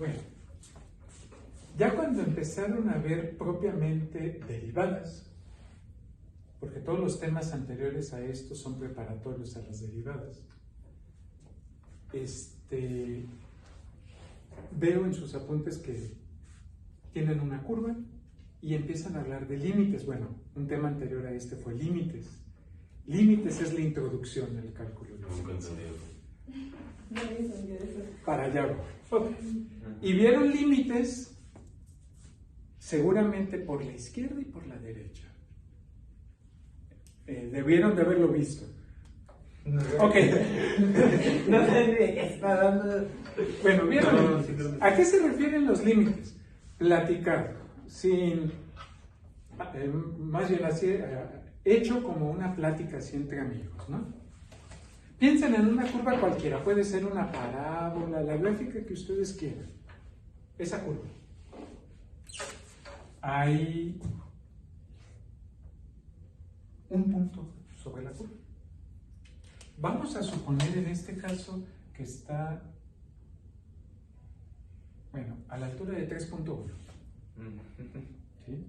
Bueno, ya cuando empezaron a ver propiamente derivadas, porque todos los temas anteriores a esto son preparatorios a las derivadas, veo en sus apuntes que tienen una curva y empiezan a hablar de límites. Bueno, un tema anterior a este fue límites. Límites es la introducción al cálculo diferencial. Para allá voy. Okay. Y vieron límites seguramente por la izquierda y por la derecha. Debieron de haberlo visto. Ok. No sé de qué está dando. Bueno, ¿vieron? ¿A qué se refieren los límites? Platicar, sin, más bien así, hecho como una plática así entre amigos, ¿no? Piensen en una curva cualquiera, puede ser una parábola, la gráfica que ustedes quieran. Esa curva. Hay un punto sobre la curva. Vamos a suponer en este caso que está, bueno, a la altura de 3.1. ¿Sí? Ahí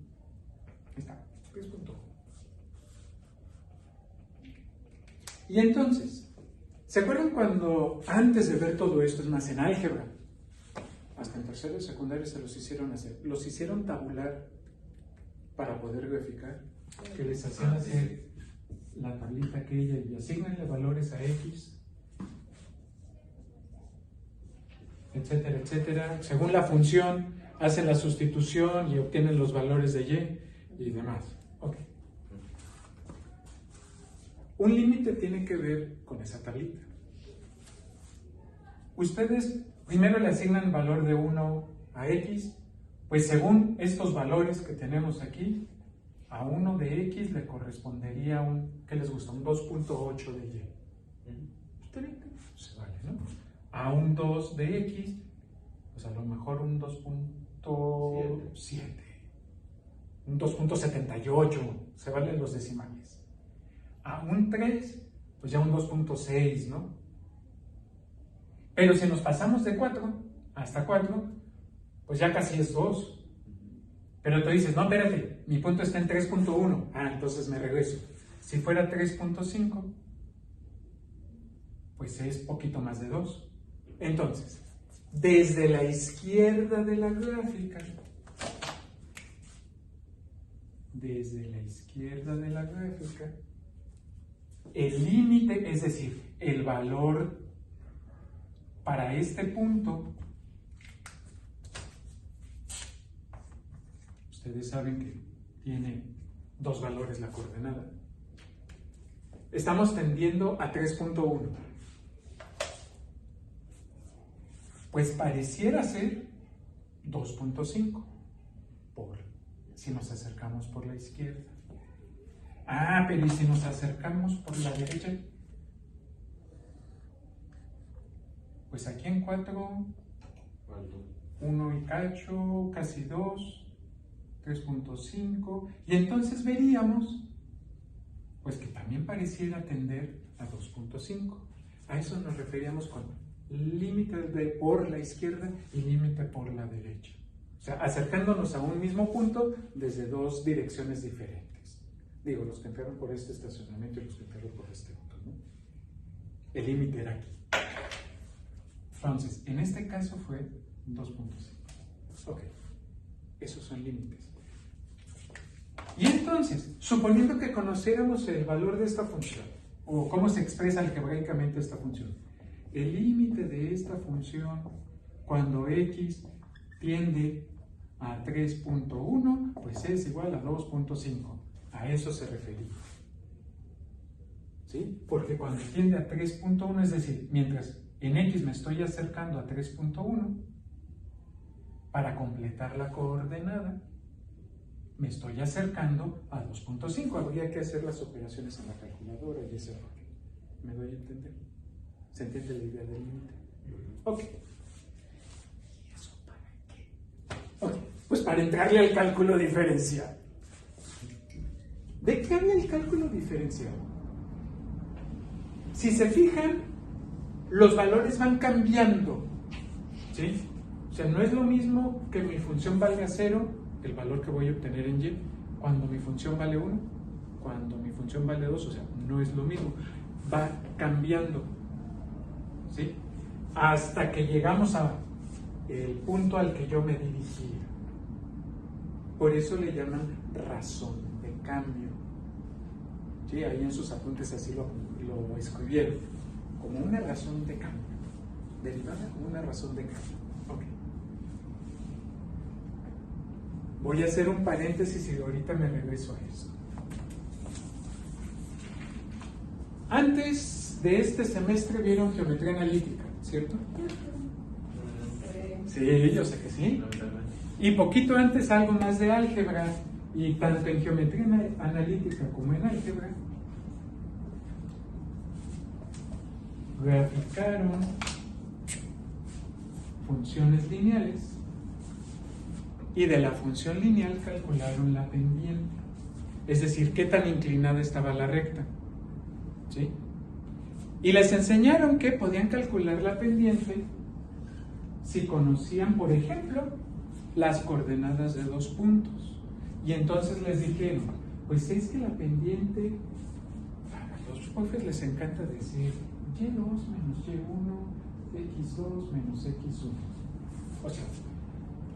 está, 3.1. Y entonces, ¿se acuerdan cuando antes de ver todo esto, es más en álgebra, hasta en tercero y secundario se los hicieron hacer, los hicieron tabular para poder graficar, que les hacían hacer la tablita aquella y asignenle valores a X, etcétera, etcétera, según la función hacen la sustitución y obtienen los valores de Y y demás. Ok. Un límite tiene que ver con esa tablita. Ustedes primero le asignan valor de 1 a X, pues según estos valores que tenemos aquí, a 1 de X le correspondería ¿qué les gusta? Un 2.8 de Y. Está bien, se vale, ¿no? A un 2 de X, pues a lo mejor un 2.7, un 2.78, se valen los decimales. A un 3, pues ya un 2.6, ¿no? Pero si nos pasamos de 4 hasta 4, pues ya casi es 2. Pero tú dices, no, espérate, mi punto está en 3.1. Ah, entonces me regreso. Si fuera 3.5, pues es poquito más de 2. Entonces, desde la izquierda de la gráfica, el límite, es decir, el valor para este punto, ustedes saben que tiene dos valores la coordenada. Estamos tendiendo a 3.1. Pues pareciera ser 2.5 si nos acercamos por la izquierda. Ah, pero ¿y si nos acercamos por la derecha? Pues aquí en 4, 1 y cacho, casi 2, 3.5, y entonces veríamos pues que también pareciera tender a 2.5. A eso nos referíamos con límite por la izquierda y límite por la derecha. O sea, acercándonos a un mismo punto desde dos direcciones diferentes. Digo, los que entraron por este estacionamiento y los que entraron por este otro, ¿no? El límite era aquí. Entonces, en este caso fue 2.5. Ok, esos son límites. Y entonces, suponiendo que conociéramos el valor de esta función, o cómo se expresa algebraicamente esta función, el límite de esta función cuando x tiende a 3.1, pues es igual a 2.5. A eso se refería. ¿Sí? Porque cuando tiende a 3.1, es decir, mientras en x me estoy acercando a 3.1, para completar la coordenada, me estoy acercando a 2.5. Habría que hacer las operaciones en la calculadora y ese rollo. ¿Me doy a entender? ¿Se entiende la idea del límite? Ok. ¿Y eso para qué? Ok, pues para entrarle al cálculo diferencial. ¿De qué habla el cálculo diferencial? Si se fijan, los valores van cambiando. ¿Sí? O O sea, no es lo mismo que mi función valga 0, el valor que voy a obtener en y, cuando mi función vale 1, cuando mi función vale 2, o sea, no es lo mismo. Va cambiando, ¿sí? Hasta que llegamos a el punto al que yo me dirigía. Por eso le llaman razón de cambio. ¿Sí? Ahí en sus apuntes así lo escribieron, como una razón de cambio, derivada como una razón de cambio. Okay. Voy a hacer un paréntesis y ahorita me regreso a esto. Antes de este semestre vieron geometría analítica, ¿cierto? Sí, yo sé que sí. Y poquito antes algo más de álgebra, y tanto en geometría analítica como en álgebra graficaron funciones lineales y de la función lineal calcularon la pendiente, es decir, qué tan inclinada estaba la recta, ¿sí? Y les enseñaron que podían calcular la pendiente si conocían, por ejemplo, las coordenadas de 2 puntos. Y entonces les dijeron, pues es que la pendiente, a los profes les encanta decir y2 menos y1, x2 menos x1. O sea,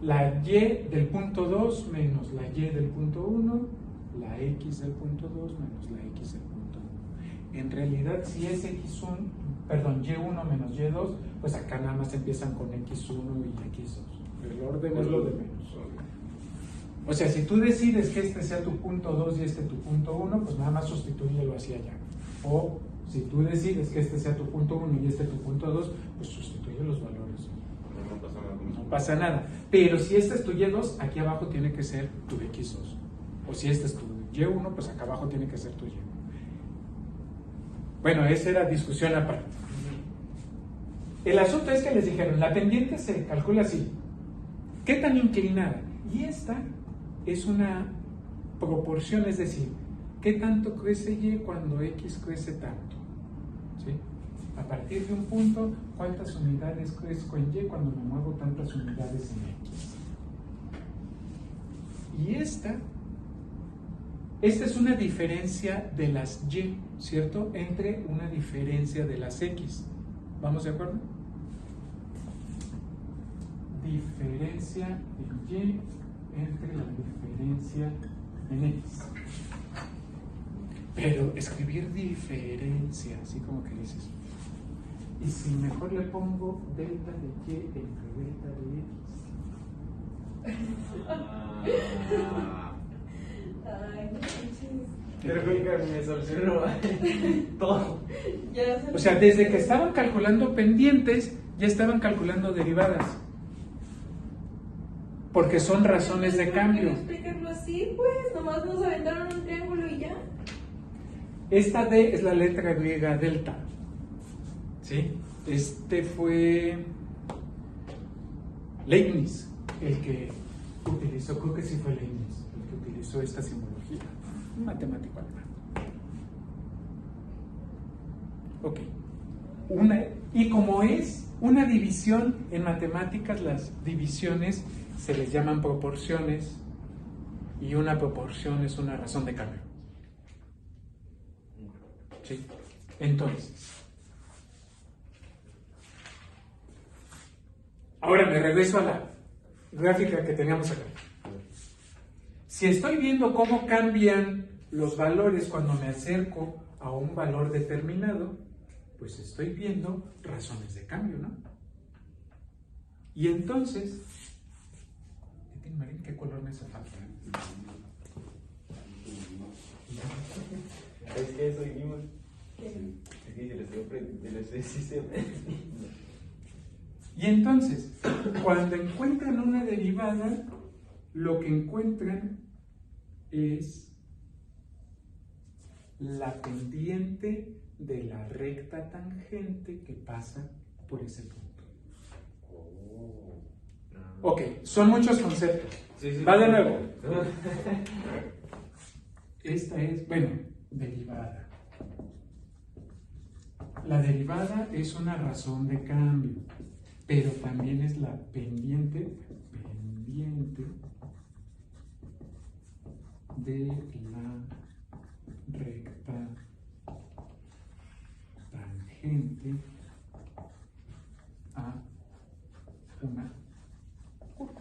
la y del punto 2 menos la y del punto 1, la x del punto 2 menos la x del punto 1. En realidad, si es x1, perdón, y1 menos y2, pues acá nada más empiezan con x1 y x2. El orden es lo de menos. O sea, si tú decides que este sea tu punto 2 y este tu punto 1, pues nada más sustitúyelo hacia allá. O si tú decides que este sea tu punto 1 y este tu punto 2, pues sustituye los valores. No pasa nada. Pero si este es tu y2, aquí abajo tiene que ser tu x2. O si este es tu y1, pues acá abajo tiene que ser tu y1. Bueno, esa era discusión aparte. El asunto es que les dijeron, la pendiente se calcula así. ¿Qué tan inclinada? Y esta es una proporción, es decir, ¿qué tanto crece y cuando x crece tanto? ¿Sí? A partir de un punto, ¿cuántas unidades crezco en y cuando me muevo tantas unidades en x? Y esta es una diferencia de las y, ¿cierto? Entre una diferencia de las x. ¿Vamos de acuerdo? Diferencia en y entre la diferencia en x. Pero escribir diferencia, así como que dices, y si mejor le pongo delta de y entre delta de x. Ay, no manches. Creo que me solucionó todo. O sea, desde que estaban calculando pendientes, ya estaban calculando derivadas. Porque son razones de cambio. Explicarlo así, pues, nomás nos aventaron un triángulo y ya. Esta D es la letra griega delta. ¿Sí? Este fue Leibniz el que utilizó, creo que sí fue Leibniz el que utilizó esta simbología. Un matemático alemán. Ok. Y como es una división en matemáticas, las divisiones se les llaman proporciones y una proporción es una razón de cambio. ¿Sí? Entonces, ahora me regreso a la gráfica que teníamos acá. Si estoy viendo cómo cambian los valores cuando me acerco a un valor determinado, pues estoy viendo razones de cambio, ¿no? Y entonces, Marín, ¿qué color me hace falta? Es que eso dijimos. Es que yo les estoy Y entonces, cuando encuentran una derivada, lo que encuentran es la pendiente de la recta tangente que pasa por ese punto. Ok, son muchos conceptos. Sí. Va de nuevo. Esta es, bueno, derivada. La derivada es una razón de cambio. pero también es la pendiente de la recta tangente a una curva.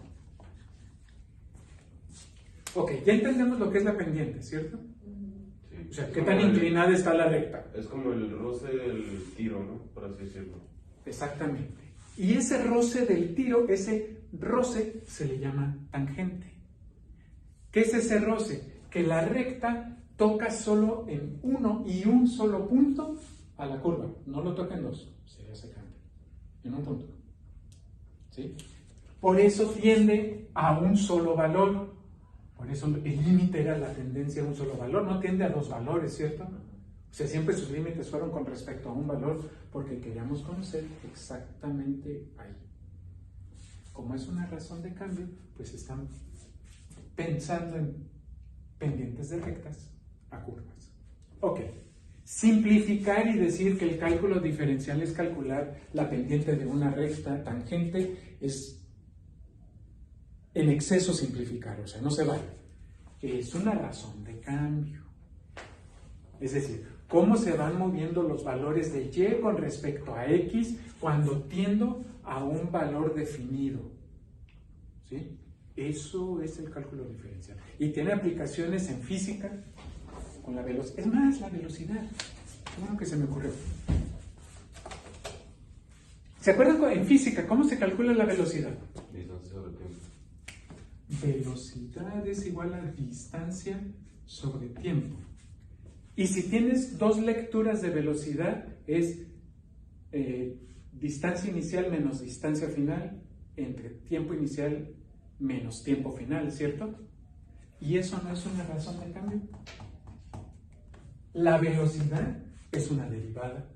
Ok, ya entendemos lo que es la pendiente, ¿cierto? Sí. O sea, qué tan inclinada está la recta. Es como el roce del tiro, ¿no? Por así decirlo. Exactamente. Y ese roce del tiro, ese roce se le llama tangente. ¿Qué es ese roce? Que la recta toca solo en uno y un solo punto a la curva. No lo toca en dos, sería secante. En un punto. ¿Sí? Por eso tiende a un solo valor. Por eso el límite era la tendencia a un solo valor. No tiende a dos valores, ¿cierto? O sea, siempre sus límites fueron con respecto a un valor porque queríamos conocer exactamente ahí. Como es una razón de cambio, pues están pensando en pendientes de rectas a curvas. Ok. Simplificar y decir que el cálculo diferencial es calcular la pendiente de una recta tangente es en exceso simplificar, o sea, no se vale. Es una razón de cambio. Es decir, cómo se van moviendo los valores de y con respecto a x cuando tiendo a un valor definido. ¿Sí? Eso es el cálculo diferencial. Y tiene aplicaciones en física con la velocidad. Es más, la velocidad. Bueno, que se me ocurrió. ¿Se acuerdan en física cómo se calcula la velocidad? Distancia sobre tiempo. Velocidad es igual a distancia sobre tiempo. Y si tienes dos lecturas de velocidad, es distancia inicial menos distancia final entre tiempo inicial menos tiempo final, ¿cierto? Y eso no es una razón de cambio. La velocidad es una derivada,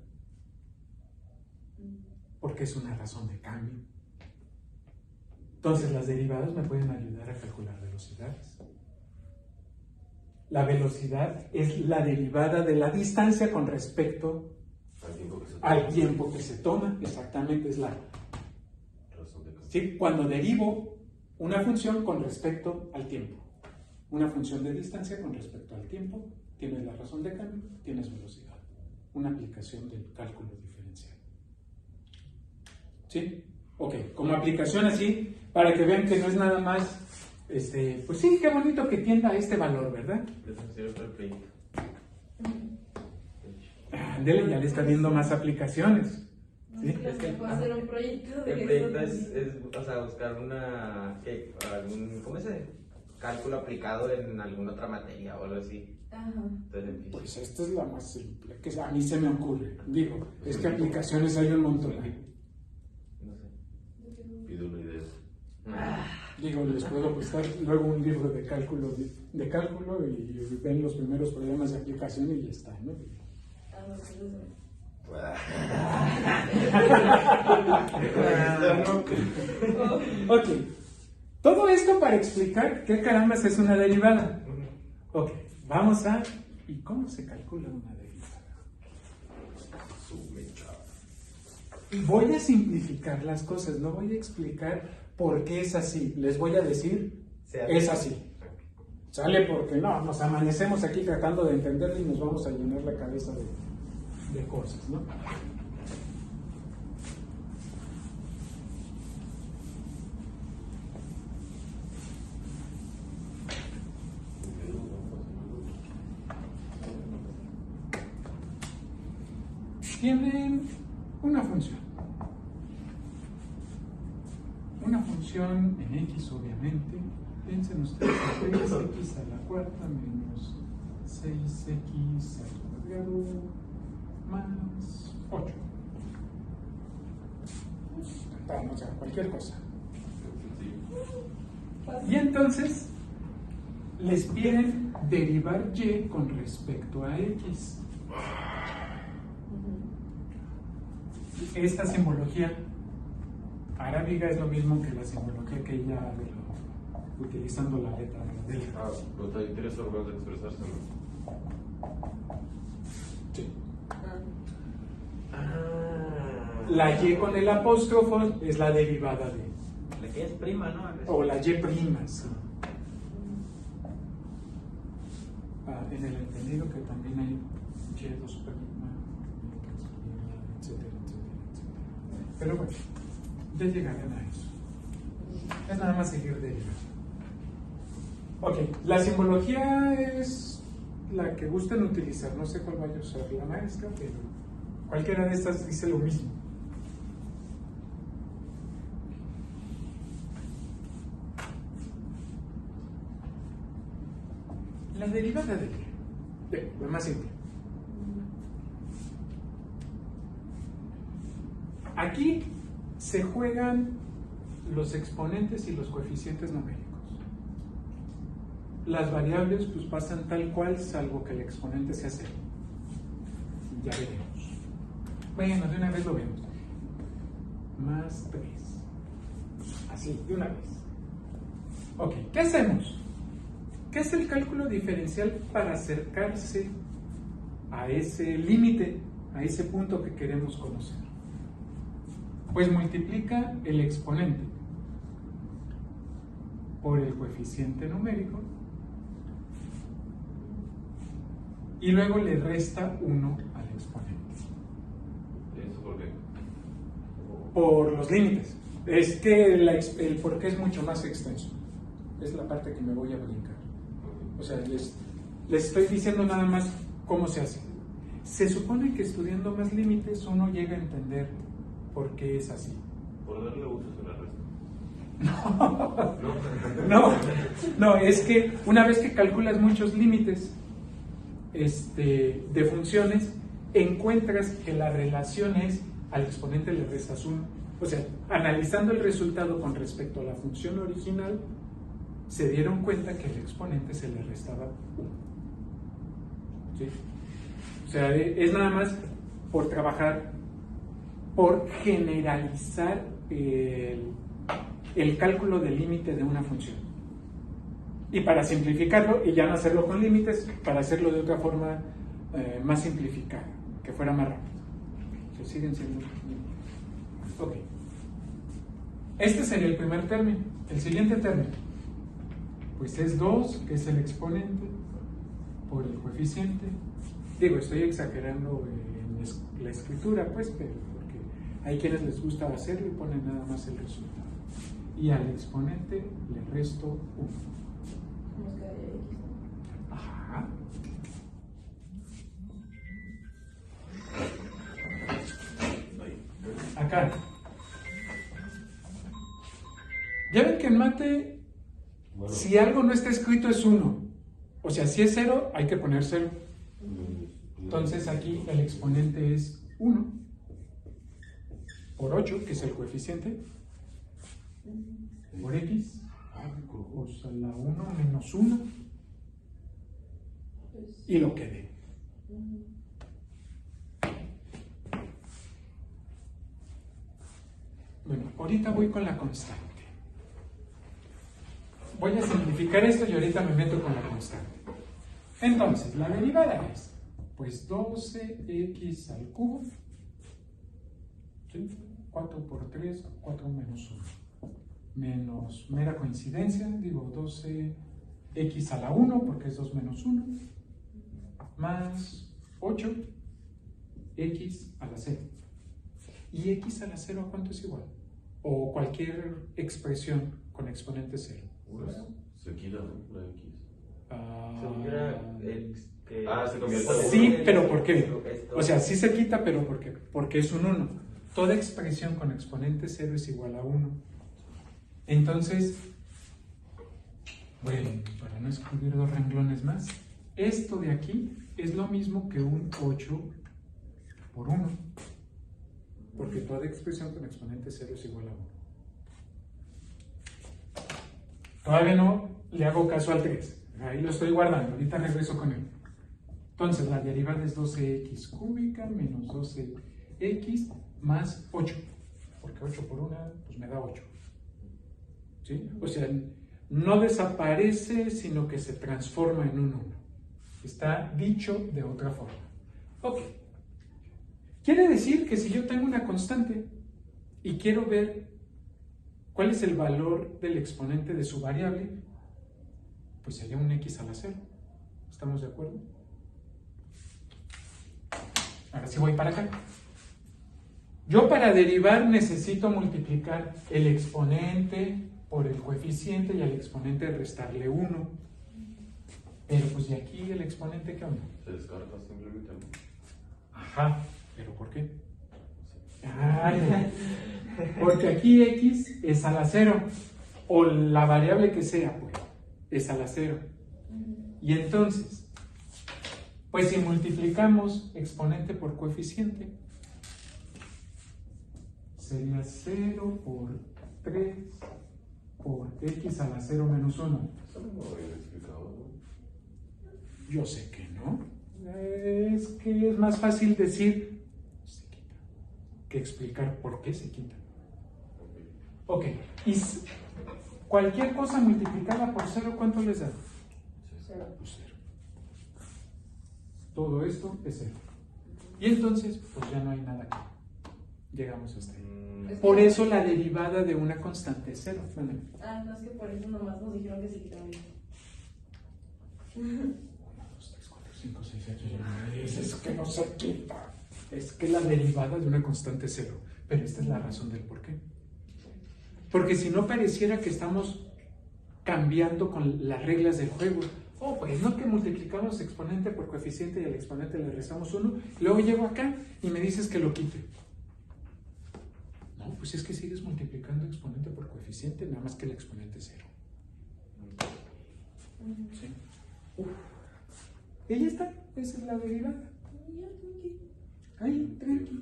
porque es una razón de cambio. Entonces las derivadas me pueden ayudar a calcular velocidades. La velocidad es la derivada de la distancia con respecto al tiempo que se toma. Exactamente, es la razón de cambio. ¿Sí? Cuando derivo una función con respecto al tiempo. Una función de distancia con respecto al tiempo, tienes la razón de cambio, tienes velocidad. Una aplicación del cálculo diferencial. ¿Sí? Ok, como aplicación así, para que vean que no es nada más, pues sí, qué bonito que tienda a este valor, ¿verdad? Ándele, ya le está viendo más aplicaciones. ¿Sí? Es que puedo hacer un proyecto de el proyecto es, o sea, buscar ¿cómo se dice? Cálculo aplicado en alguna otra materia o algo así. Ajá. Entonces, Pues esta es la más simple, que a mí se me ocurre. Digo, es que aplicaciones hay un montón. no sé. Pido una idea. Digo, les puedo prestar luego un libro de cálculo y ven los primeros problemas de aplicación y ya está, ¿no? Ok, todo esto para explicar qué carambas es una derivada. Ok, vamos a... ¿Y cómo se calcula una derivada? Voy a simplificar las cosas, no voy a explicar por qué es así. Les voy a decir, es así. ¿Sale? Porque no, nos amanecemos aquí tratando de entenderlo y nos vamos a llenar la cabeza de cosas, ¿no? Tienen una función. Una función en X, obviamente. Piensen ustedes en 3x a la cuarta menos 6x al cuadrado más 8. O sea, cualquier cosa. Y entonces les piden derivar y con respecto a x. Esta simbología arábiga es lo mismo que la simbología que ella utilizando la letra de la pero también tiene formas de expresarse, ¿no? Sí. La y con el apóstrofo es la derivada de. La que es prima, ¿no? O la y prima, sí. En el entendido que también hay y2 prima, etcétera, etcétera, etcétera. Pero bueno, ya llegarán a eso. Es nada más seguir de ello. Ok, la simbología es la que gustan utilizar. No sé cuál vaya a usar la maestra, pero cualquiera de estas dice lo mismo. La derivada de lo más simple. Aquí se juegan los exponentes y los coeficientes numéricos. Las variables pues pasan tal cual, salvo que el exponente sea cero. Ya veremos. Bueno, de una vez lo vemos. Más 3. Así, de una vez. Ok, ¿qué hacemos? ¿Qué es el cálculo diferencial para acercarse a ese límite, a ese punto que queremos conocer? Pues multiplica el exponente por el coeficiente numérico y luego le resta 1 al exponente. ¿Eso por qué? Por los límites. Es que el por qué es mucho más extenso. Es la parte que me voy a brincar. O sea, les estoy diciendo nada más cómo se hace. Se supone que estudiando más límites uno llega a entender por qué es así. Por darle usos en la resta. No, es que una vez que calculas muchos límites de funciones, encuentras que la relación es al exponente le restas 1. O sea, analizando el resultado con respecto a la función original, se dieron cuenta que el exponente se le restaba 1. ¿Sí? O sea, es nada más por trabajar, por generalizar el cálculo del límite de una función. Y para simplificarlo, y ya no hacerlo con límites, para hacerlo de otra forma más simplificada, que fuera más rápido. Se siguen siendo límites. Ok. Este sería el primer término. El siguiente término, pues es 2, que es el exponente, por el coeficiente. Digo, estoy exagerando en la escritura, pues, pero porque hay quienes les gusta hacerlo y ponen nada más el resultado. Y al exponente le resto 1. Nos quedaría X. Ajá. Acá. Ya ven que en mate, Bueno, si algo no está escrito es 1. O sea, si es 0, hay que poner 0. Entonces aquí el exponente es 1 por 8, que es el coeficiente, por x, o sea, la 1 menos 1, y lo que dé. Bueno, ahorita voy con la constante. Voy a simplificar esto y ahorita me meto con la constante. Entonces, la derivada es, pues 12x al cubo, ¿sí? 4 por 3, 4 menos 1. Menos mera coincidencia, digo 12x a la 1, porque es 2 menos 1, más 8x a la 0. ¿Y x a la 0 a cuánto es igual? O cualquier expresión con exponente 0. pues, se quita, ¿no? La X. Se convierte en Sí, pero ¿por qué? O sea, sí se quita, pero ¿por qué? Porque es un 1. Toda expresión con exponente 0 es igual a 1. Entonces, bueno, para no escribir 2 renglones más, esto de aquí es lo mismo que un 8 por 1. Porque toda expresión con exponente 0 es igual a 1. Todavía no le hago caso al 3. Ahí lo estoy guardando. Ahorita regreso con él. Entonces, la derivada es 12x cúbica menos 12x más 8. Porque 8 por 1, pues me da 8. ¿Sí? O sea, no desaparece, sino que se transforma en un 1. Está dicho de otra forma. Ok. Quiere decir que si yo tengo una constante y quiero ver cuál es el valor del exponente de su variable, pues sería un x a la 0. ¿Estamos de acuerdo? Ahora sí voy para acá. Yo para derivar necesito multiplicar el exponente por el coeficiente y al exponente restarle 1. Pero pues de aquí el exponente, ¿qué onda? Se descarta simplemente, ¿no? Ajá, ¿pero por qué? Ay, porque aquí x es a la 0, o la variable que sea, pues, es a la 0. Y entonces, pues si multiplicamos exponente por coeficiente, sería 0 por 3 por x a la 0 menos 1. Eso no lo había explicado, ¿no? Yo sé que no. Es que es más fácil decir se quita que explicar por qué se quita. Ok, y cualquier cosa multiplicada por 0, ¿cuánto les da? 0. Pues 0. Todo esto es 0. Y entonces, pues ya no hay nada que llegamos hasta ahí. Por eso la derivada de una constante es 0. Ah, no, es que por eso nomás nos dijeron que se quitaron. 1, 2, 3, 4, 5, 6, 7, 8, 9, 10. Es que no se quita. Es que la derivada de una constante es 0. Pero esta es la razón del por qué. Porque si no pareciera que estamos cambiando con las reglas del juego. Oh, pues no que multiplicamos exponente por coeficiente y al exponente le restamos 1. Luego llego acá y me dices que lo quite. No, pues es que sigues multiplicando exponente por coeficiente, nada más que el exponente es 0. ¿Sí? Y ya está, esa es la derivada. Ahí, tranqui.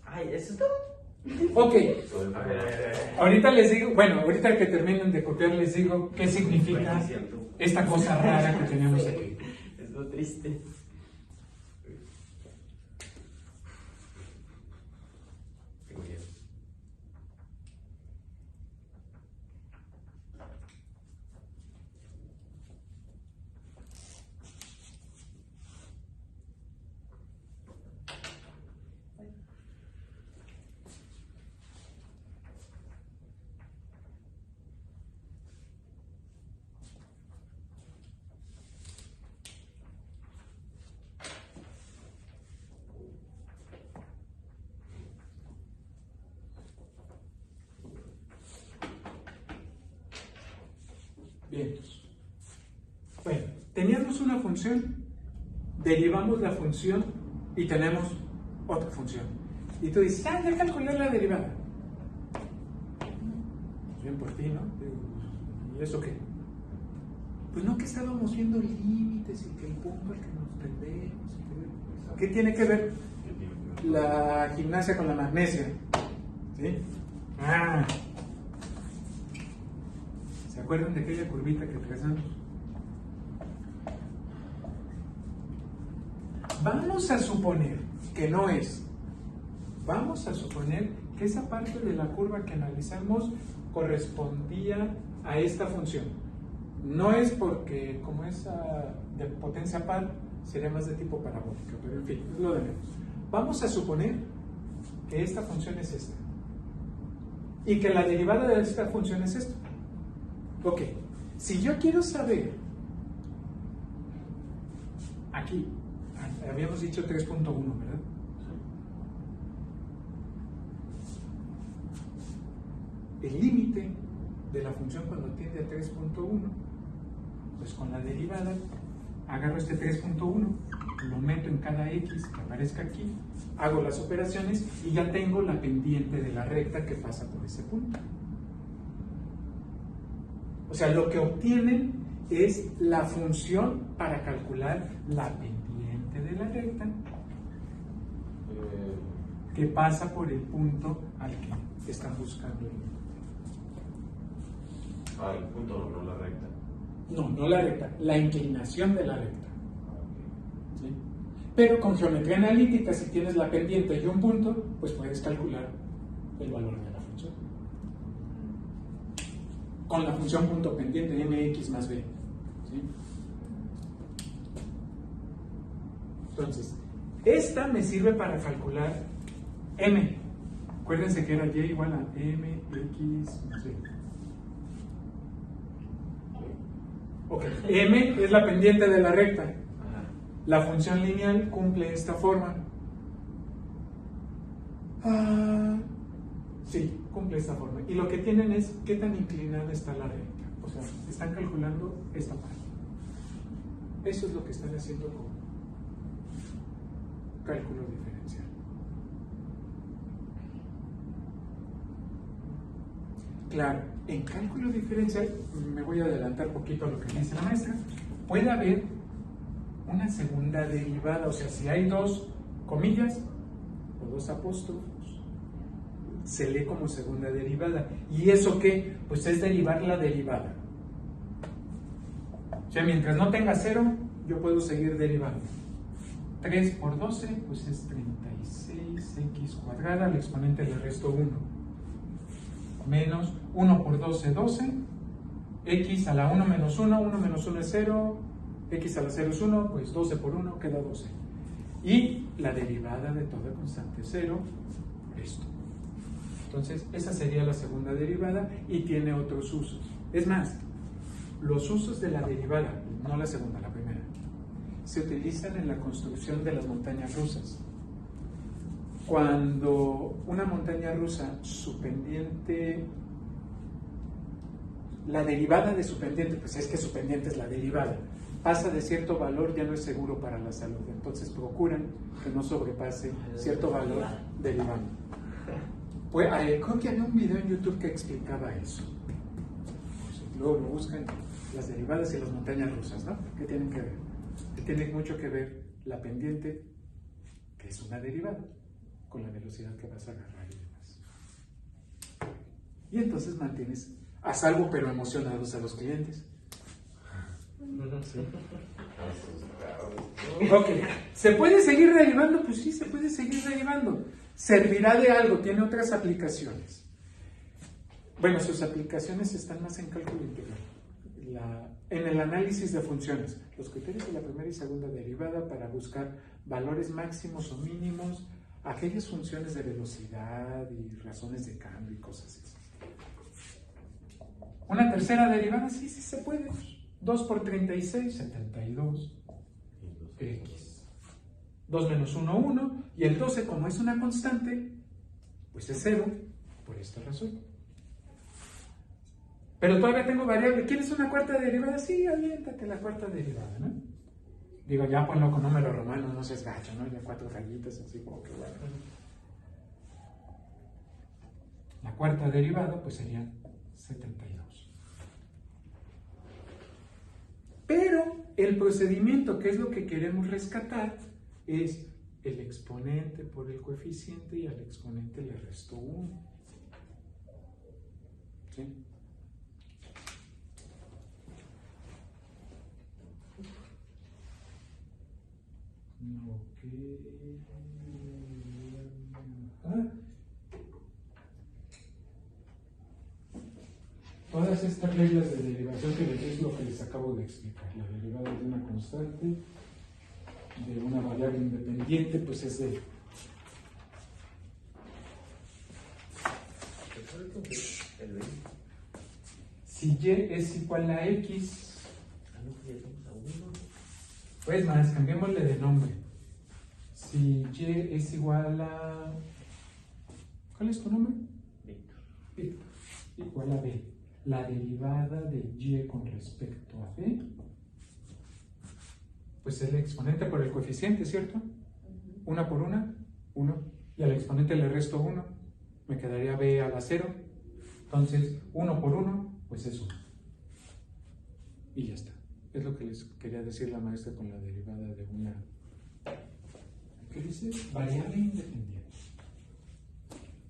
Ay, ¿eso es todo? Ok, A ver. ahorita les digo, bueno, ahorita que terminen de copiar les digo qué significa Sí, cierto. esta cosa rara que tenemos aquí. Es lo triste. Tengo miedo. Bien. Bueno, teníamos una función, derivamos la función y tenemos otra función. Y tú dices, ah, ya calculé la derivada. Bien por ti, ¿no? ¿Y eso qué? Pues no, que estábamos viendo límites y que el punto al que nos tendemos. ¿Qué tiene que ver la gimnasia con la magnesia? ¿Sí? Ah. ¿Se acuerdan de aquella curvita que trazamos? Vamos a suponer que no es. Vamos a suponer que esa parte de la curva que analizamos correspondía a esta función. No es porque, como es de potencia par, sería más de tipo parabólica, pero en fin, es lo de menos. Vamos a suponer que esta función es esta. Y que la derivada de esta función es esto. Ok, si yo quiero saber, aquí, habíamos dicho 3.1, ¿verdad? El límite de la función cuando tiende a 3.1, pues con la derivada, agarro este 3.1, lo meto en cada x que aparezca aquí, hago las operaciones y ya tengo la pendiente de la recta que pasa por ese punto. O sea, lo que obtienen es la función para calcular la pendiente de la recta que pasa por el punto al que están buscando. El punto, no la recta. No la recta, la inclinación de la recta. ¿Sí? Pero con geometría analítica, si tienes la pendiente y un punto, pues puedes calcular el valor de la función. Con la función punto pendiente mx más b. ¿Sí? Entonces, Esta me sirve para calcular m. Acuérdense que era y igual a m, x, no sé. Ok, m es la pendiente de la recta. Ajá. La función lineal cumple esta forma. Sí, cumple esta forma. Y lo que tienen es qué tan inclinada está la recta. O sea, están calculando esta parte. Eso es lo que están haciendo con cálculo diferencial. Claro, en cálculo diferencial, me voy a adelantar un poquito a lo que dice la maestra, puede haber una segunda derivada, o sea, si hay dos comillas o dos apóstrofos, se lee como segunda derivada. ¿Y eso qué? Pues es derivar la derivada. O sea, mientras no tenga cero, yo puedo seguir derivando. 3 por 12, pues es 36x cuadrada, al exponente le resto 1. Menos 1 por 12, 12. X a la 1 menos 1, 1 menos 1 es 0. X a la 0 es 1, pues 12 por 1 queda 12. Y la derivada de toda constante 0, esto. Entonces, esa sería la segunda derivada y tiene otros usos. Es más, los usos de la derivada, no la segunda, la primera, se utilizan en la construcción de las montañas rusas. Cuando una montaña rusa, su pendiente, la derivada de su pendiente, pues es que su pendiente es la derivada, pasa de cierto valor, ya no es seguro para la salud. Entonces procuran que no sobrepase cierto valor derivando. Pues, creo que había un video en YouTube que explicaba eso. Luego lo buscan, las derivadas y las montañas rusas, ¿no? ¿Qué tienen que ver? Que tiene mucho que ver la pendiente, que es una derivada, con la velocidad que vas a agarrar y demás. Y entonces mantienes a salvo pero emocionados a los clientes. ¿Sí? Ok, ¿se puede seguir derivando? Pues sí, se puede seguir derivando. ¿Servirá de algo? ¿Tiene otras aplicaciones? Bueno, sus aplicaciones están más en cálculo integral. En el análisis de funciones, los criterios de la primera y segunda derivada para buscar valores máximos o mínimos, aquellas funciones de velocidad y razones de cambio y cosas así. Una tercera derivada, sí se puede. 2 por 36, 72. X. 2 menos 1, 1. Y el 12, como es una constante, pues es 0, por esta razón. Pero todavía tengo variable. ¿Quieres una cuarta derivada? Sí, aviéntate la cuarta derivada, ¿no? Digo, ya ponlo con número romano, no seas gacho, ¿no? Ya 4 rayitas, así como que bueno. La cuarta derivada, pues sería 72. Pero el procedimiento, que es lo que queremos rescatar, es el exponente por el coeficiente y al exponente le resto 1. ¿Sí? Todas estas reglas de derivación que es lo que les acabo de explicar. La derivada de una constante, de una variable independiente, pues es de... Si y es igual a x, pues más, cambiémosle de nombre. Si y es igual a... ¿Cuál es tu nombre? Víctor. Víctor. Igual a b. La derivada de y con respecto a b, pues es el exponente por el coeficiente, ¿cierto? Una por una, 1. Y al exponente le resto 1. Me quedaría b a la 0. Entonces, 1 por 1, pues es 1. Y ya está. Es lo que les quería decir la maestra con la derivada de una... ¿Qué dice? Variable independiente.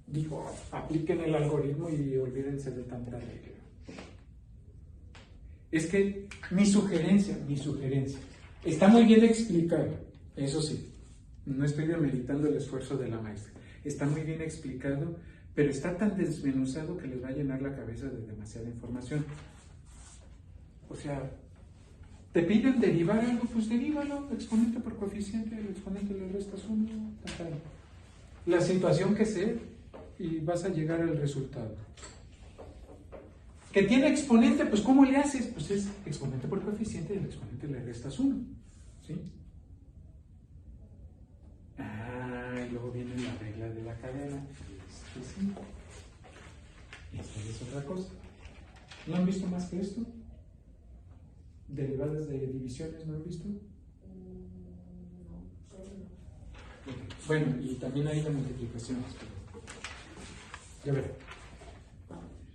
Digo, apliquen el algoritmo y olvídense de tanta regla. Es que mi sugerencia, está muy bien explicado, eso sí, no estoy demeritando el esfuerzo de la maestra, está muy bien explicado, pero está tan desmenuzado que les va a llenar la cabeza de demasiada información. O sea, ¿Te piden derivar algo? Pues derívalo, exponente por coeficiente, el exponente le restas 1, la situación que sea, y vas a llegar al resultado. ¿Que tiene exponente? Pues ¿cómo le haces? Pues es exponente por coeficiente y el exponente le restas 1, ¿sí? Y luego viene la regla de la cadena, que es 5. Esta es otra cosa. ¿No han visto más que esto? ¿Derivadas de divisiones no han visto? No, solo no. Okay. Bueno, y también hay de multiplicaciones. Ya veré.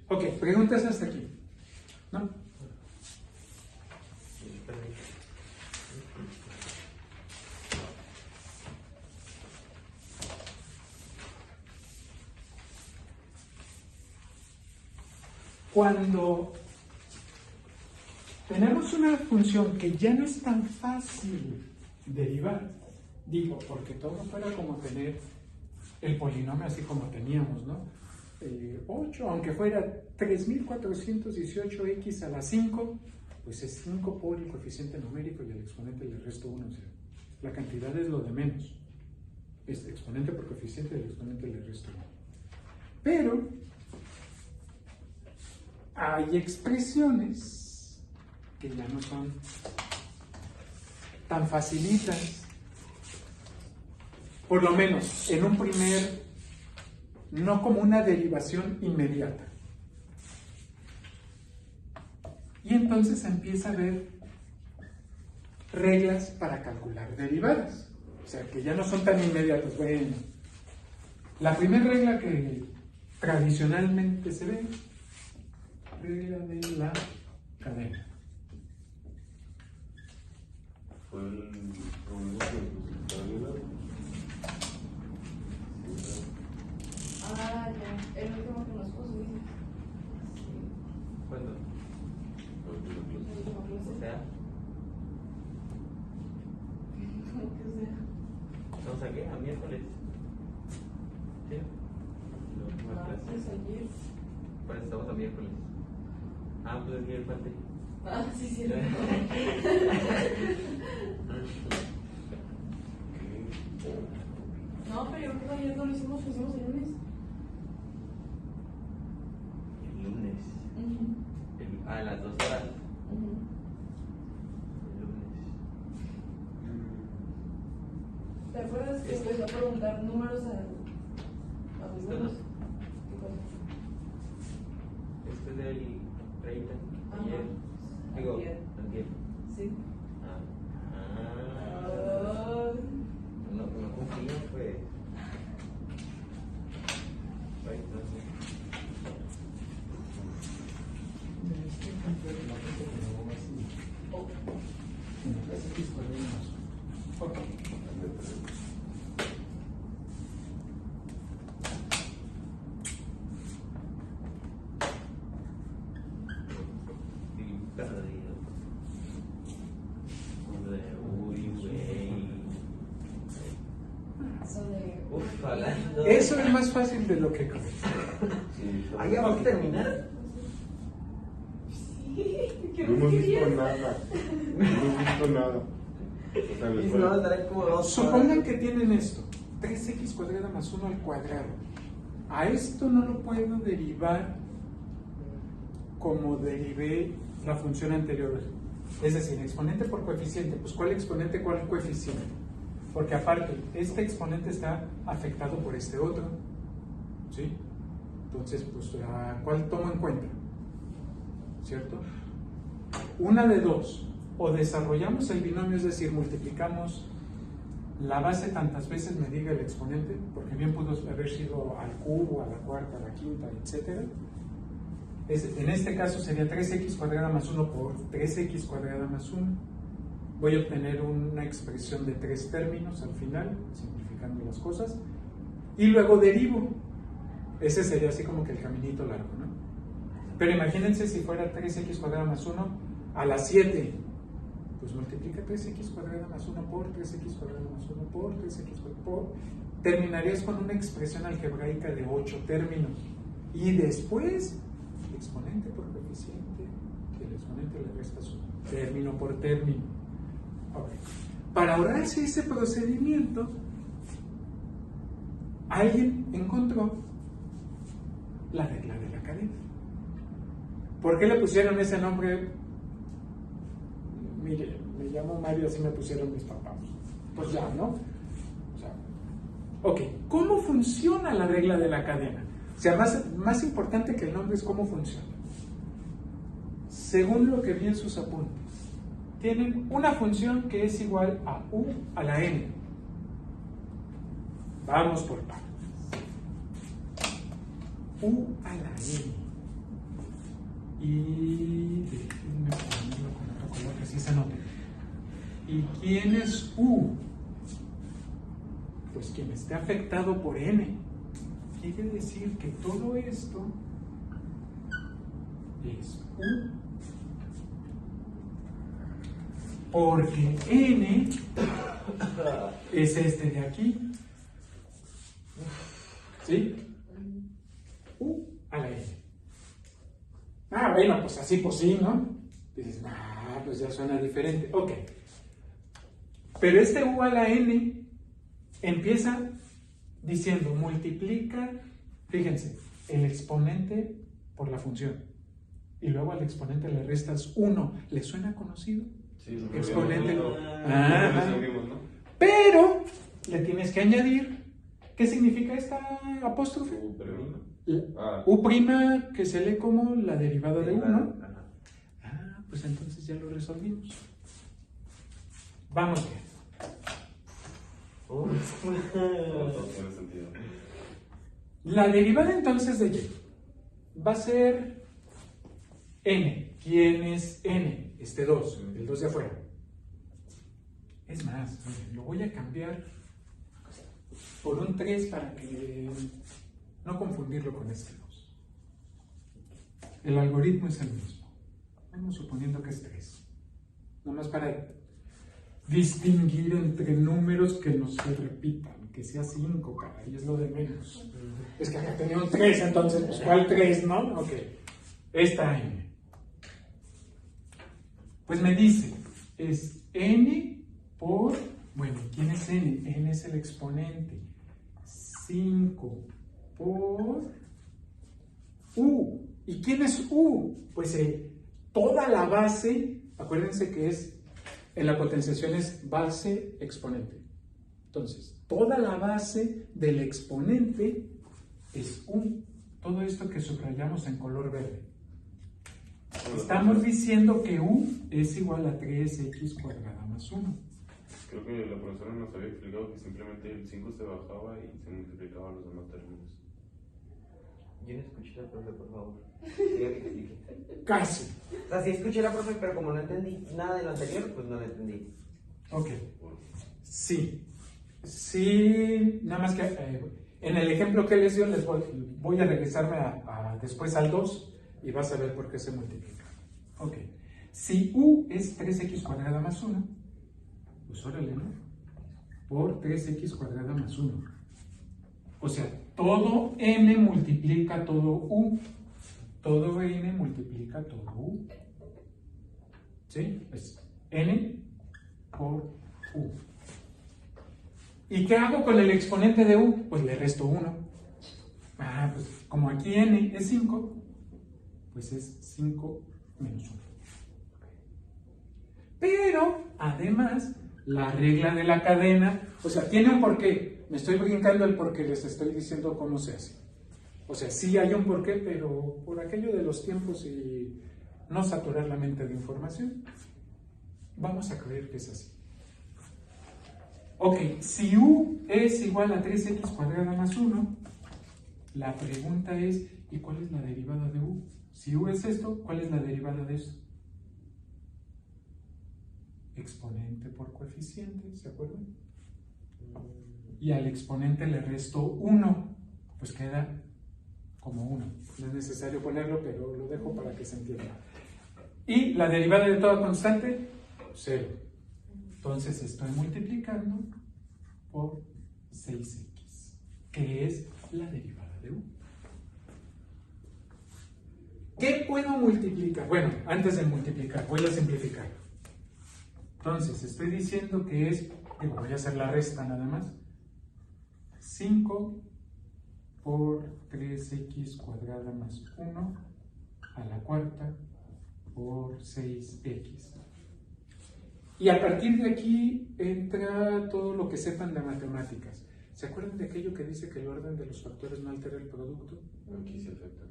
Ok, preguntas hasta aquí. ¿No? Cuando tenemos una función que ya no es tan fácil derivar, digo, porque todo fuera como tener el polinomio así como teníamos, ¿no? 8, aunque fuera 3418x a la 5, pues es 5 por el coeficiente numérico y al exponente le resto 1, o sea, la cantidad es lo de menos. Este exponente por coeficiente y al exponente le resto 1. Pero hay expresiones que ya no son tan facilitas, por lo menos en un primer, no como una derivación inmediata. Y entonces empieza a haber reglas para calcular derivadas, o sea, que ya no son tan inmediatas. Bueno, la primera regla que tradicionalmente se ve, regla de la cadena. Fue el problema que nos Ah, ya. El último que nos puso, dice. ¿Cuándo? El último clase. O sea, ¿Cómo que sea? ¿estamos aquí? ¿A miércoles? ¿Sí? La última clase. Pues ayer. Pues estamos a miércoles. Ah, pues es que falta. Ah, sí, sí. No, pero yo creo que ayer no lo hicimos, lo hicimos el lunes. El lunes. A las 2 horas. El lunes. ¿Te acuerdas que empezó a preguntar números a mis ¿Esto no? números? ¿Qué cosa? Este es del 30. Ajá. Ayer. Digo, Ayer. antier. Sí. Ah. Ah. No confío, pues. Ay, no sé. Ok. Eso es más fácil de lo que crees. ¿Ah, ya vamos a terminar? ¿Qué No hemos visto querías? nada. No hemos visto nada. O sea, Y les si no, falta- estará como 2 Supongan que tienen esto, 3x cuadrada más 1 al cuadrado. A esto no lo puedo derivar como derivé la función anterior. Es decir, exponente por coeficiente. Pues ¿cuál exponente, cuál coeficiente? Porque aparte, este exponente está afectado por este otro, ¿sí? Entonces, pues, ¿cuál tomo en cuenta? ¿Cierto? Una de dos. O desarrollamos el binomio, es decir, multiplicamos la base tantas veces me diga el exponente, porque bien pudo haber sido al cubo, a la cuarta, a la quinta, etc. En este caso sería 3x cuadrada más 1 por 3x cuadrada más 1. Voy a obtener una expresión de 3 términos al final, simplificando las cosas, y luego derivo. Ese sería así como que el caminito largo, ¿no? Pero imagínense si fuera 3x cuadrada más 1 a la 7. Pues multiplica 3x cuadrada más 1 por 3x cuadrada más 1 por 3x cuadrada por... Terminarías con una expresión algebraica de 8 términos. Y después, exponente por coeficiente, que le exponente le restas 1. Término por término. Ok. Para ahorrarse ese procedimiento, alguien encontró la regla de la cadena. ¿Por qué le pusieron ese nombre? Mire, me llamo Mario, así me pusieron mis papás. Pues ya, ¿no? O sea, ok, ¿cómo funciona la regla de la cadena? O sea, más importante que el nombre es cómo funciona. Según lo que vi en sus apuntes, tienen una función que es igual a u a la n. Vamos por partes. U a la n. Y déjenme ponerlo con otro color que así se note. ¿Y quién es u? Pues quien esté afectado por n. Quiere decir que todo esto es u, porque n es este de aquí. ¿Sí? U a la n. Ah, bueno, pues así, pues sí, ¿no? Dices, pues ya suena diferente. Ok. Pero este u a la n empieza diciendo multiplica, fíjense, el exponente por la función. Y luego al exponente le restas 1. ¿Le suena conocido? Sí, lo Exponente. vimos, Ajá. lo vimos, ¿no? Pero le tienes que añadir, ¿qué significa esta apóstrofe? U' que se lee como la derivada de 1. Pues entonces ya lo resolvimos. Vamos bien. Tiene sentido. La derivada entonces de y va a ser n. ¿Quién es n? Este 2, el 2 de afuera. Es más, lo voy a cambiar por un 3 para que no confundirlo con este 2. El algoritmo es el mismo. Vamos suponiendo que es 3. Nada más para distinguir entre números que no se repitan, que sea 5, caray, es lo de menos. Es que acá tenía un 3, entonces, pues, ¿cuál 3, no? Ok, esta n. Pues me dice, es n por, bueno, ¿quién es n? N es el exponente. 5 por u. ¿Y quién es u? Pues toda la base, acuérdense que es en la potenciación es base exponente. Entonces, toda la base del exponente es u. Todo esto que subrayamos en color verde. Estamos diciendo que u es igual a 3x cuadrada más 1. Creo que la profesora nos había explicado que simplemente el 5 se bajaba y se multiplicaba los demás términos. Yo no escuché la profe, por favor. Diga que explique. Casi. O sea, sí escuché la profe, pero como no entendí nada de lo anterior, pues no lo entendí. Ok. Sí. Sí, nada más que en el ejemplo que les dio, voy a regresarme después al 2 y vas a ver por qué se multiplica. Ok. Si u es 3x cuadrada más 1, pues órale, ¿no? Por 3x cuadrada más 1. O sea, todo n multiplica todo u. Todo n multiplica todo u. ¿Sí? Es n por u. ¿Y qué hago con el exponente de u? Pues le resto 1. Pues como aquí n es 5, pues es 5 menos 1. Pero, además, la regla de la cadena, o sea, tiene un porqué. Me estoy brincando el porqué, les estoy diciendo cómo se hace. O sea, sí hay un porqué, pero por aquello de los tiempos y no saturar la mente de información, vamos a creer que es así. Ok, si u es igual a 3x cuadrada más 1, la pregunta es, ¿y cuál es la derivada de u? Si u es esto, ¿cuál es la derivada de esto? Exponente por coeficiente, ¿se acuerdan? Y al exponente le resto 1, pues queda como 1. No es necesario ponerlo, pero lo dejo para que se entienda. Y la derivada de toda constante, 0. Entonces estoy multiplicando por 6x, que es la derivada de u. ¿Qué puedo multiplicar? Bueno, antes de multiplicar, voy a simplificar. Entonces, estoy diciendo que es, digo, voy a hacer la resta nada más. 5 por 3x cuadrada más 1 a la cuarta por 6x. Y a partir de aquí entra todo lo que sepan de matemáticas. ¿Se acuerdan de aquello que dice que el orden de los factores no altera el producto? Aquí se afecta.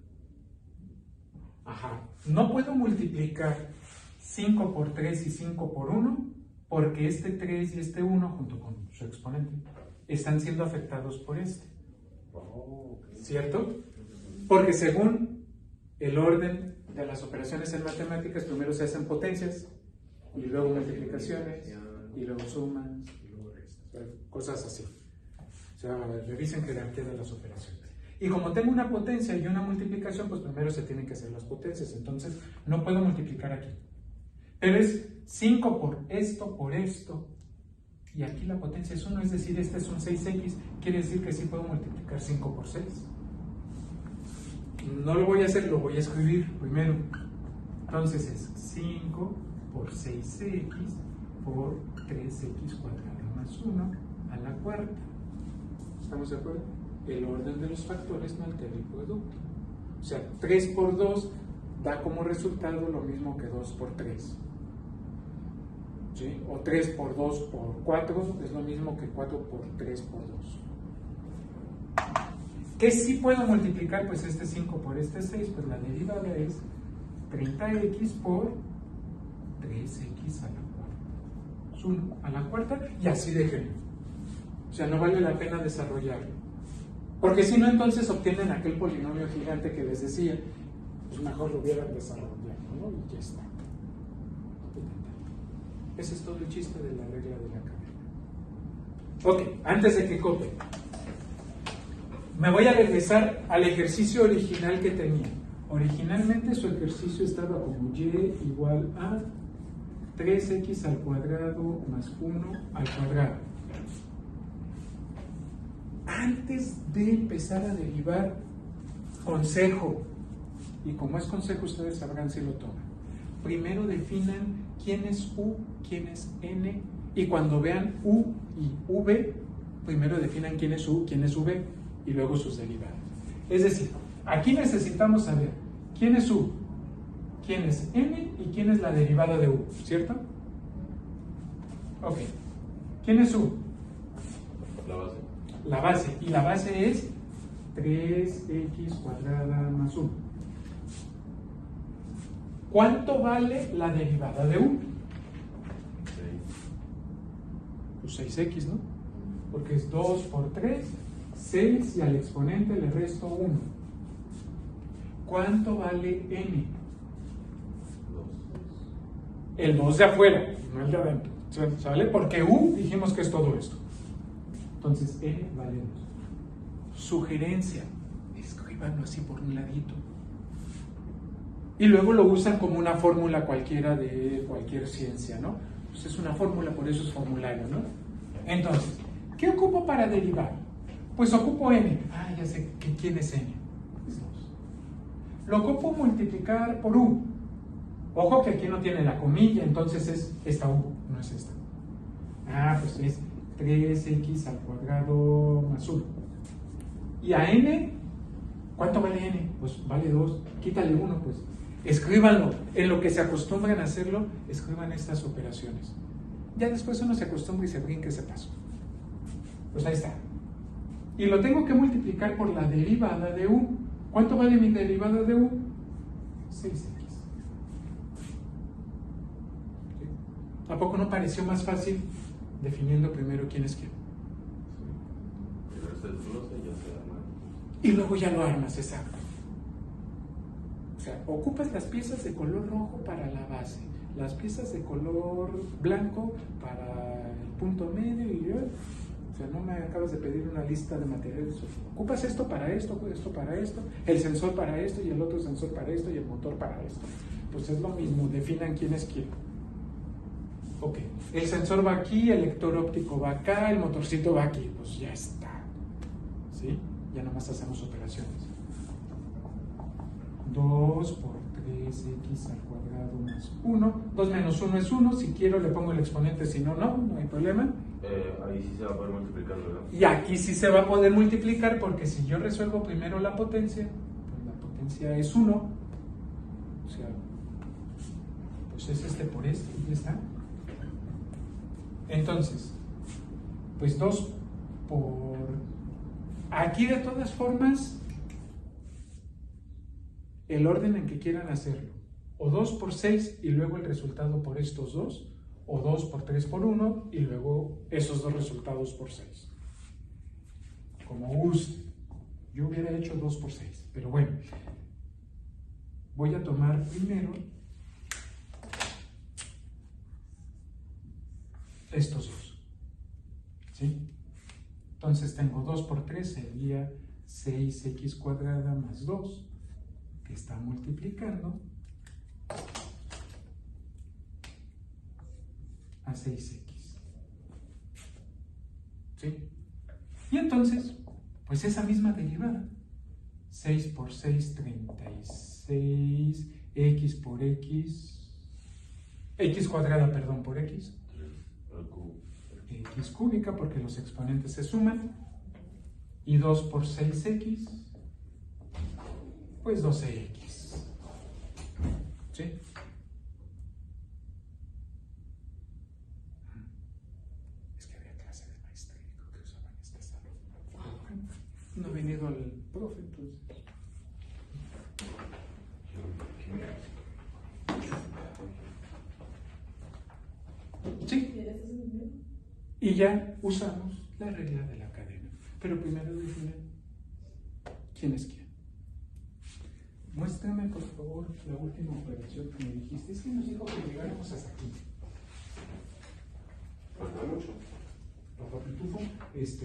Ajá. No puedo multiplicar 5 por 3 y 5 por 1 porque este 3 y este 1 junto con su exponente están siendo afectados por este. Oh, okay. ¿Cierto? Porque según el orden de las operaciones en matemáticas, primero se hacen potencias y luego multiplicaciones y luego sumas y luego restas, cosas así. O sea, revisen jerarquía de las operaciones. Y como tengo una potencia y una multiplicación, pues primero se tienen que hacer las potencias. Entonces no puedo multiplicar aquí. Pero es 5 por esto. Y aquí la potencia es 1, es decir, este es un 6x. Quiere decir que sí puedo multiplicar 5 por 6. No lo voy a hacer, lo voy a escribir primero. Entonces es 5 por 6x por 3x cuadrada más 1 a la cuarta. ¿Estamos de acuerdo? El orden de los factores no altera el producto. O sea, 3 por 2 da como resultado lo mismo que 2 por 3. ¿Sí? O 3 por 2 por 4 es lo mismo que 4 por 3 por 2. ¿Qué sí puedo multiplicar? Pues este 5 por este 6, pues la derivada es 30x por 3x a la cuarta. Es 1 a la cuarta y así déjenlo. O sea, no vale la pena desarrollarlo. Porque si no, entonces obtienen aquel polinomio gigante que les decía, pues mejor lo hubieran desarrollado, ¿no? Y ya está. Ese es todo el chiste de la regla de la cadena. Ok, antes de que copie, me voy a regresar al ejercicio original que tenía. Originalmente su ejercicio estaba como y igual a 3x al cuadrado más 1 al cuadrado. Antes de empezar a derivar, consejo, y como es consejo ustedes sabrán si lo toman. Primero definan quién es U, quién es N, y cuando vean U y V, primero definan quién es U, quién es V, y luego sus derivadas. Es decir, aquí necesitamos saber quién es U, quién es N y quién es la derivada de U, ¿cierto? Ok. ¿Quién es U? La base. La base, y la base es 3x cuadrada más 1. ¿Cuánto vale la derivada de U? 6. Pues 6x, ¿no? Porque es 2 por 3, 6 y al exponente le resto 1. ¿Cuánto vale n? 2. El 2 de afuera, no el de adentro. ¿Sale? Porque U dijimos que es todo esto. Entonces n vale 2. Sugerencia, escríbanlo así por un ladito. Y luego lo usan como una fórmula cualquiera de cualquier ciencia, ¿no? Pues es una fórmula, por eso es formulario, ¿no? Entonces, ¿qué ocupo para derivar? Pues ocupo n. Ah, ya sé quién es n. Es 2. Lo ocupo multiplicar por u. Ojo que aquí no tiene la comilla, entonces es esta u, no es esta. Ah, pues es 3x al cuadrado más 1. ¿Y a n? ¿Cuánto vale n? Pues vale 2. Quítale 1, pues. Escríbanlo. En lo que se acostumbran a hacerlo, escriban estas operaciones. Ya después uno se acostumbra y se brinca ese paso. Pues ahí está. Y lo tengo que multiplicar por la derivada de u. ¿Cuánto vale mi derivada de u? 6x. ¿A poco no pareció más fácil definiendo primero quién es quién? Primero se desglosa y ya se arma. Y luego ya lo armas, exacto. O sea, ocupas las piezas de color rojo para la base, las piezas de color blanco para el punto medio y yo. O sea, no me acabas de pedir una lista de materiales. Ocupas esto para esto, el sensor para esto y el otro sensor para esto y el motor para esto. Pues es lo mismo, definan quién es quién. Ok, el sensor va aquí, el lector óptico va acá, el motorcito va aquí. Pues ya está. ¿Sí? Ya nomás hacemos operaciones. 2 por 3x al cuadrado más 1. 2 menos 1 es 1. Si quiero le pongo el exponente, si no, no hay problema. Ahí sí se va a poder multiplicar, ¿verdad? Y aquí sí se va a poder multiplicar porque si yo resuelvo primero la potencia, pues la potencia es 1. O sea, pues es este por este, y ya está. Entonces, pues 2 por... Aquí de todas formas, el orden en que quieran hacerlo. O 2 por 6 y luego el resultado por estos dos. O 2 por 3 por 1 y luego esos dos resultados por 6. Como guste. Yo hubiera hecho 2 por 6, pero bueno. Voy a tomar primero estos dos. ¿Sí? Entonces tengo 2 por 3 sería 6x cuadrada más 2, que está multiplicando a 6x. ¿Sí? Y entonces, pues esa misma derivada. 6 por 6, 36, x por x, x cuadrada, perdón, por x. X cúbica, porque los exponentes se suman. Y 2 por 6x, pues 12x. ¿Sí? No ha venido el profe, entonces. Sí. Y ya usamos la regla de la cadena. Pero primero define quién es quién. Muéstrame, por favor, la última operación que me dijiste. Es que nos dijo que llegáramos hasta aquí. ¿Falta mucho? ¿Papá Pitufo? No. Es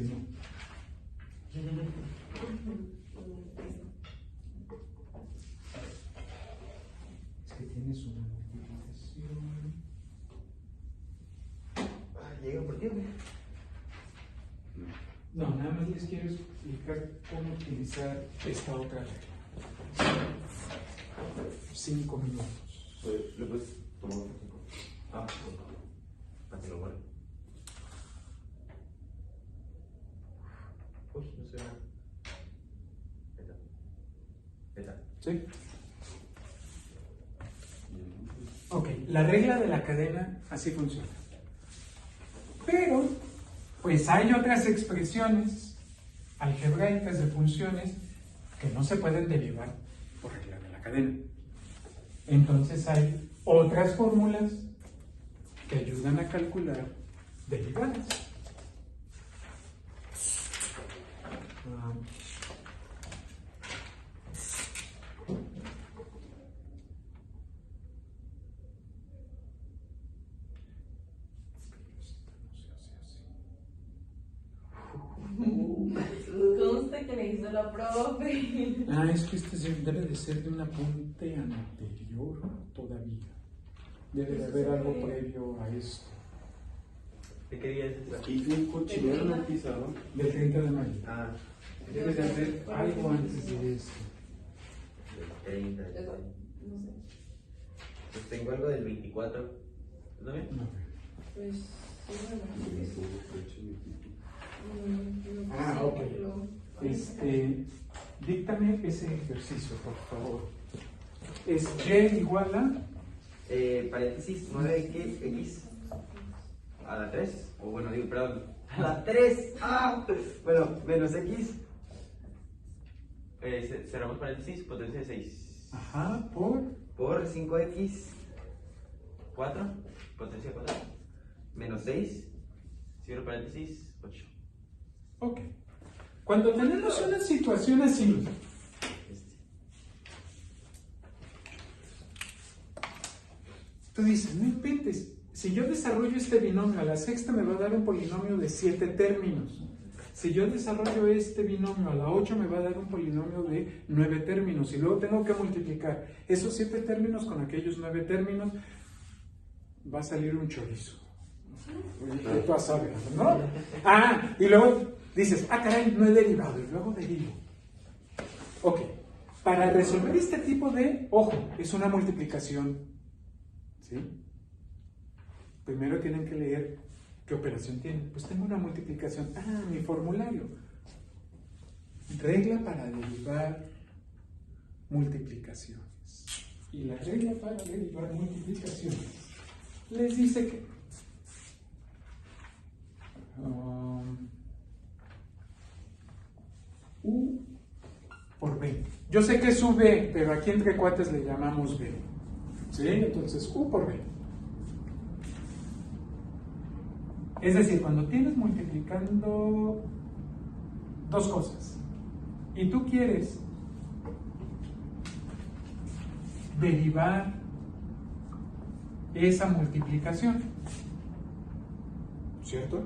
que tienes una multiplicación. Llega por tiempo. No, nada más les quiero explicar cómo utilizar esta otra regla. 5 minutos. ¿Le puedes tomar un poco? Ah, bueno. Para que lo guarde. Uy, no sé nada. Ahí está. ¿Sí? Ok, la regla de la cadena así funciona. Pero, pues hay otras expresiones algebraicas de funciones que no se pueden derivar por regla de la cadena. Entonces hay otras fórmulas que ayudan a calcular derivadas. Conste que le hizo la profe. Es que este debe de ser de un apunte anterior todavía. Debe de haber algo previo a esto. ¿De qué día es esta? Aquí hay un cochinero en el pizarro. Del 30 de mayo. Ah, Debe de haber algo antes de esto. del 30. No sé. Pues tengo algo del 24. ¿No bien? No. Pues, sí, Ok. Díctame ese ejercicio, por favor. Es y igual a... Paréntesis 9x a la 3. O bueno, digo, perdón. A la 3. Bueno, menos x. Cerramos paréntesis, potencia de 6. Ajá, por... Por 5x 4, potencia 4. Menos 6. Cierro paréntesis, 8. Ok. Cuando tenemos una situación así, tú dices, no inventes, si yo desarrollo este binomio a la sexta me va a dar un polinomio de 7 términos. Si yo desarrollo este binomio a la 8 me va a dar un polinomio de 9 términos. Y luego tengo que multiplicar esos 7 términos con aquellos 9 términos, va a salir un chorizo. Tú vas a ver, ¿no? Y luego dices, caray, no he derivado, y luego derivo. Ok, para resolver este tipo de, ojo, es una multiplicación, ¿sí? Primero tienen que leer qué operación tienen. Pues tengo una multiplicación. Ah, mi formulario. Regla para derivar multiplicaciones. Y la regla para derivar multiplicaciones les dice que U por B. Yo sé que es UB, pero aquí entre cuates le llamamos B. ¿Sí? Entonces, U por B. Es decir, cuando tienes multiplicando dos cosas y tú quieres derivar esa multiplicación, ¿cierto?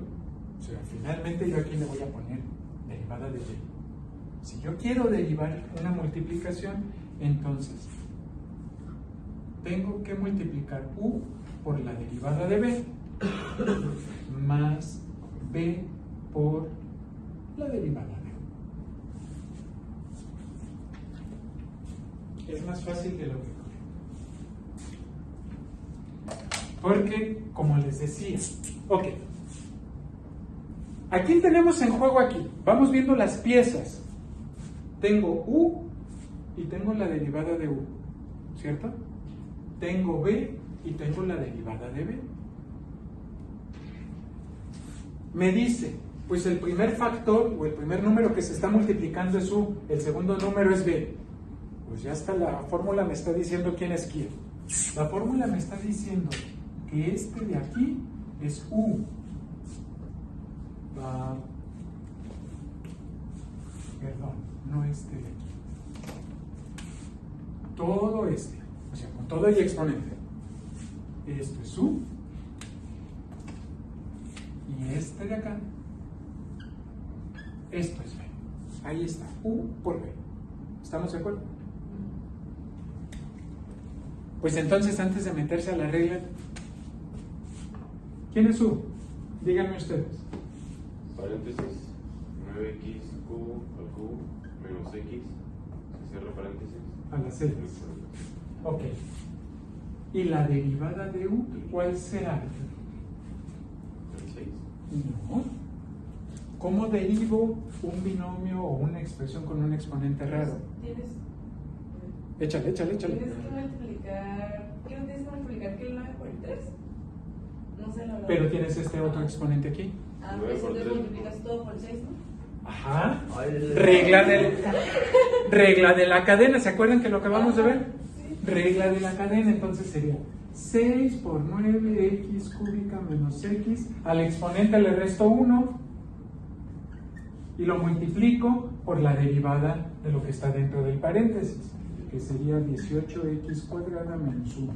O sea, finalmente yo aquí le voy a poner derivada de B. Si yo quiero derivar una multiplicación, entonces tengo que multiplicar U por la derivada de B más B por la derivada de U. Es más fácil de lo que creo. Porque, como les decía, ok. ¿A quién tenemos en juego aquí? Vamos viendo las piezas. Tengo U y tengo la derivada de U, ¿cierto? Tengo B y tengo la derivada de B. Me dice, pues el primer factor o el primer número que se está multiplicando es U, el segundo número es B. Pues ya está, la fórmula me está diciendo quién es quién. La fórmula me está diciendo que este de aquí es U. Perdón, no este de aquí. Todo este, o sea, con todo y exponente. Esto es U. Y este de acá, esto es B. Ahí está, U por B. ¿Estamos de acuerdo? Pues entonces, antes de meterse a la regla, ¿quién es U? Díganme ustedes. Paréntesis, 9xq al cubo menos x, se cierra paréntesis. A la C. Ok. ¿Y la derivada de U cuál será? El 6. No. ¿Cómo derivo un binomio o una expresión con un exponente raro? Échale. Tienes que multiplicar. ¿Qué no tienes que multiplicar que el 9 por el 3? No sé la verdad. Pero tienes este otro exponente aquí. Ah, 9 pues por entonces 3. multiplicas todo por el 6, ¿no? Ajá. Regla de la cadena. ¿Se acuerdan que lo acabamos de ver? Sí. Regla de la cadena. Entonces sería 6 por 9 x cúbica menos x. Al exponente le resto 1 y lo multiplico por la derivada de lo que está dentro del paréntesis, que sería 18x cuadrada menos 1.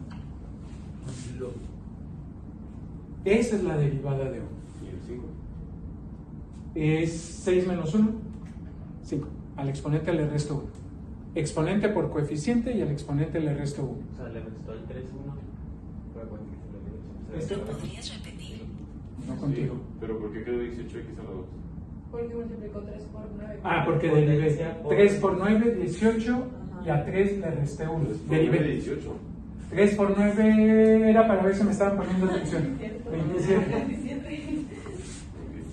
Esa es la derivada de 1. ¿Y el 5? Es 6 menos 1, 5. Al exponente le resto 1. Exponente por coeficiente y al exponente le resto 1. O sea, le restó el 3, 1. ¿Este? ¿Podrías repetir? No contigo. Sí, pero ¿por qué quedó 18x a la 2? Porque multiplicó 3 por 9. Ah, porque derivé 3 por 9, 18 y a 3 le resté 1. Derivé 18. 3 por 9 era para ver si me estaban poniendo atención. 27.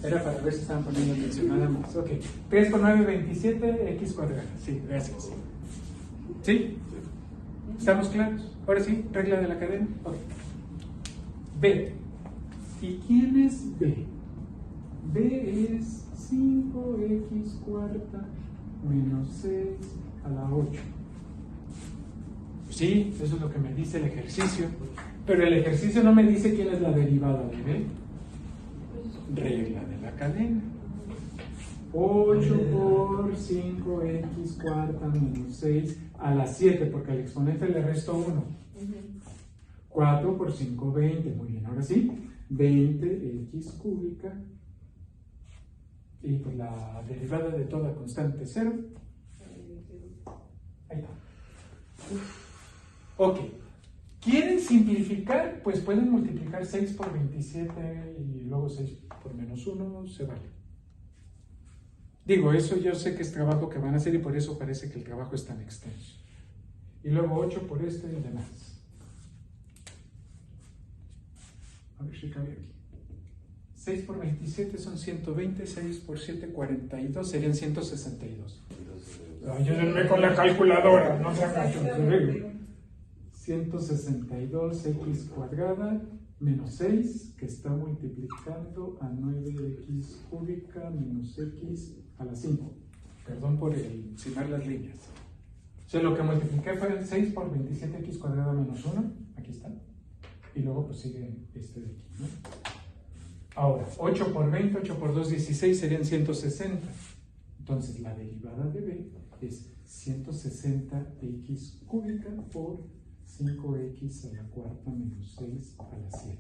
Era para ver si estaban poniendo atención, nada más. Ok. 3 por 9, 27, x cuadrada. Sí, gracias. ¿Sí? ¿Estamos claros? Ahora sí, regla de la cadena. Ok. B. ¿Y quién es B? B es 5x cuarta menos 6 a la 8. Sí, eso es lo que me dice el ejercicio. Pero el ejercicio no me dice quién es la derivada de B. Regla de la cadena. 8 por 5x cuarta menos 6 a la 7, porque al exponente le resto 1. 4 por 5, 20. Muy bien, ahora sí. 20x cúbica. Y pues la derivada de toda constante 0. Ahí está. Ok. ¿Quieren simplificar? Pues pueden multiplicar 6 por 27 y luego 6 por menos 1, se vale. Digo, eso yo sé que es trabajo que van a hacer y por eso parece que el trabajo es tan extenso. Y luego 8 por este y demás. A ver si cabe aquí. 6 por 27 son 120, 6 por 7, 42, serían 162. Ayúdenme con la calculadora, no se hagan chunchurri. 162x cuadrada menos 6, que está multiplicando a 9x cúbica menos x a la 5. Perdón por encimar las líneas. O sea, lo que multipliqué fue 6 por 27x cuadrada menos 1. Aquí está. Y luego pues sigue este de aquí, ¿no? Ahora, 8 por 20, 8 por 2, 16 serían 160. Entonces, la derivada de b es 160x cúbica por 5x a la cuarta menos 6 a la 7.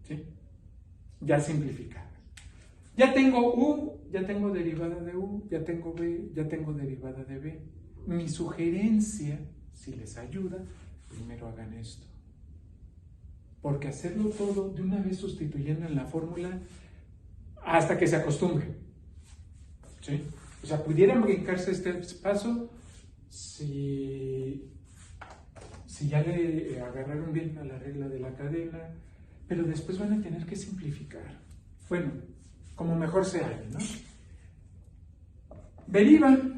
¿Sí? Ya simplificada. Ya tengo u, ya tengo derivada de u, ya tengo b, ya tengo derivada de b. Mi sugerencia, si les ayuda, primero hagan esto. Porque hacerlo todo de una vez sustituyendo en la fórmula hasta que se acostumbren. ¿Sí? O sea, pudieran brincarse este paso si ya le agarraron bien a la regla de la cadena, pero después van a tener que simplificar. Bueno, como mejor se haga, ¿no? Derivan,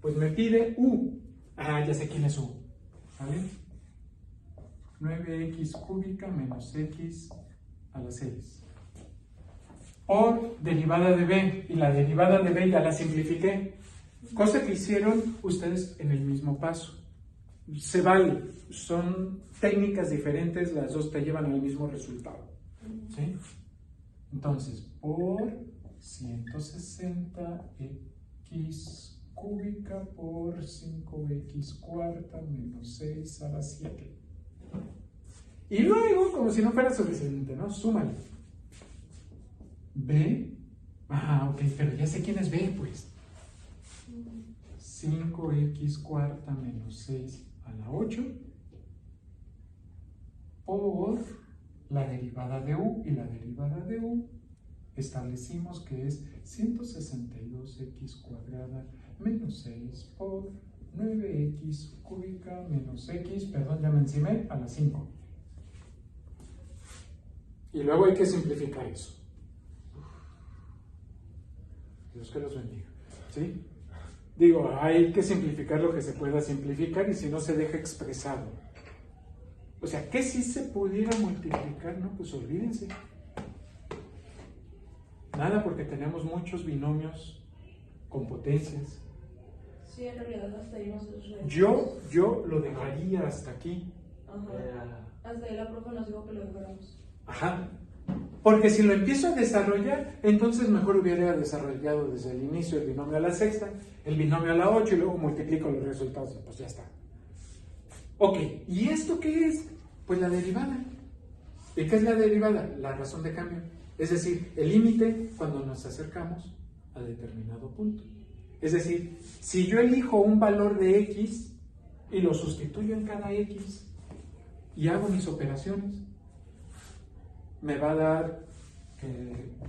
pues me pide u. Ah, ya sé quién es u. ¿Vale? 9x cúbica menos x a la 6. Por derivada de b, y la derivada de b ya la simplifiqué. Cosa que hicieron ustedes en el mismo paso. Se vale, son técnicas diferentes, las dos te llevan al mismo resultado. ¿Sí? Entonces, por 160x cúbica por 5x cuarta menos 6 a la 7. Y luego, como si no fuera suficiente, ¿no? Súmale. B. Ah, ok, pero ya sé quién es B, pues. 5x cuarta menos 6 a la 8 por la derivada de u, y la derivada de u establecimos que es 162x cuadrada menos 6 por 9x cúbica menos x, perdón, ya me encimé, a la 5. Y luego hay que simplificar eso. Dios que los bendiga. ¿Sí? Digo, hay que simplificar lo que se pueda simplificar y si no se deja expresado. O sea, que si se pudiera multiplicar, ¿no? Pues olvídense. Nada, porque tenemos muchos binomios con potencias. Sí, en realidad hasta ahí no se usa. Yo lo dejaría hasta aquí. Ajá. Hasta ahí la profe nos dijo que lo dejáramos. Ajá. Porque si lo empiezo a desarrollar, entonces mejor hubiera desarrollado desde el inicio el binomio a la sexta, el binomio a la 8 y luego multiplico los resultados. Pues ya está. Ok, ¿y esto qué es? Pues la derivada. ¿Y qué es la derivada? La razón de cambio. Es decir, el límite cuando nos acercamos a determinado punto. Es decir, si yo elijo un valor de x y lo sustituyo en cada x y hago mis operaciones, me va a dar,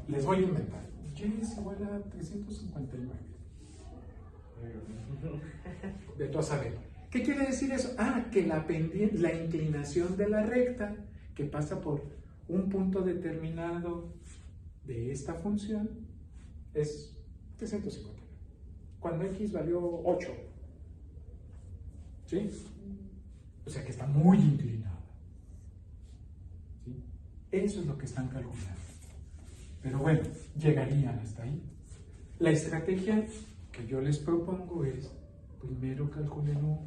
les voy a inventar, y es igual a 359. De todo a saber. ¿Qué quiere decir eso? Ah, que la inclinación de la recta que pasa por un punto determinado de esta función es 359. Cuando x valió 8. ¿Sí? O sea que está muy inclinada. ¿Sí? Eso es lo que están calculando. Pero bueno, llegarían hasta ahí. La estrategia que yo les propongo es, primero calculen u,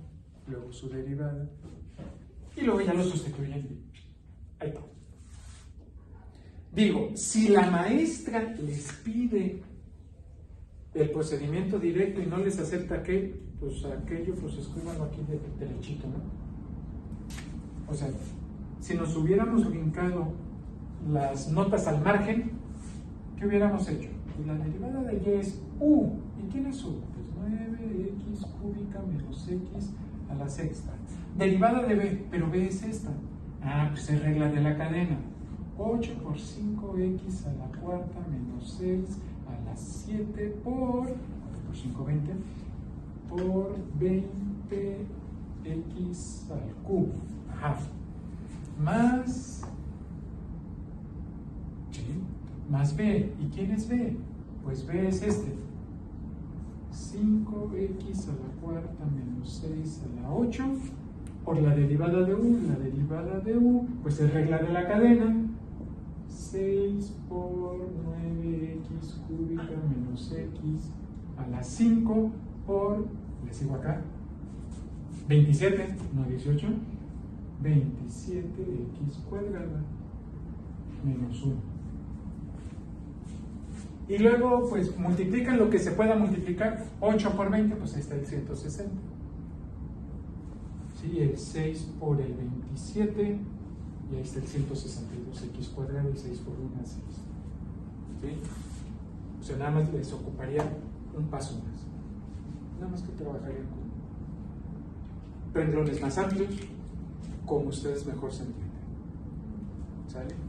luego su derivada, y luego ya lo sustituyen. Ahí está. Digo, si la maestra les pide el procedimiento directo y no les acepta aquello, pues escríbanlo aquí derechito, ¿no? O sea, si nos hubiéramos brincado las notas al margen, ¿qué hubiéramos hecho? Pues la derivada de y es u. ¿Y quién es u? Pues 9x cúbica menos x a la sexta. Derivada de b, pero b es esta. Ah, pues es regla de la cadena. 8 por 5x a la cuarta menos 6 a la 7 por 5, 20, por 20x al cubo. Ajá. Más, ¿sí? Más b. ¿Y quién es b? Pues b es este. 5x a la cuarta menos 6 a la 8 por la derivada de u. La derivada de u, pues es regla de la cadena. 6 por 9x cúbica menos x a la 5 por, le sigo acá, 27, no 18, 27x cuadrada menos 1. Y luego, pues, multiplican lo que se pueda multiplicar. 8 por 20, pues ahí está el 160. ¿Sí? El 6 por el 27, y ahí está el 162x cuadrado, y 6 por 1 es 6. ¿Sí? O sea, nada más les ocuparía un paso más. Nada más que trabajarían con renglones más amplios, como ustedes mejor se entienden. ¿Sale?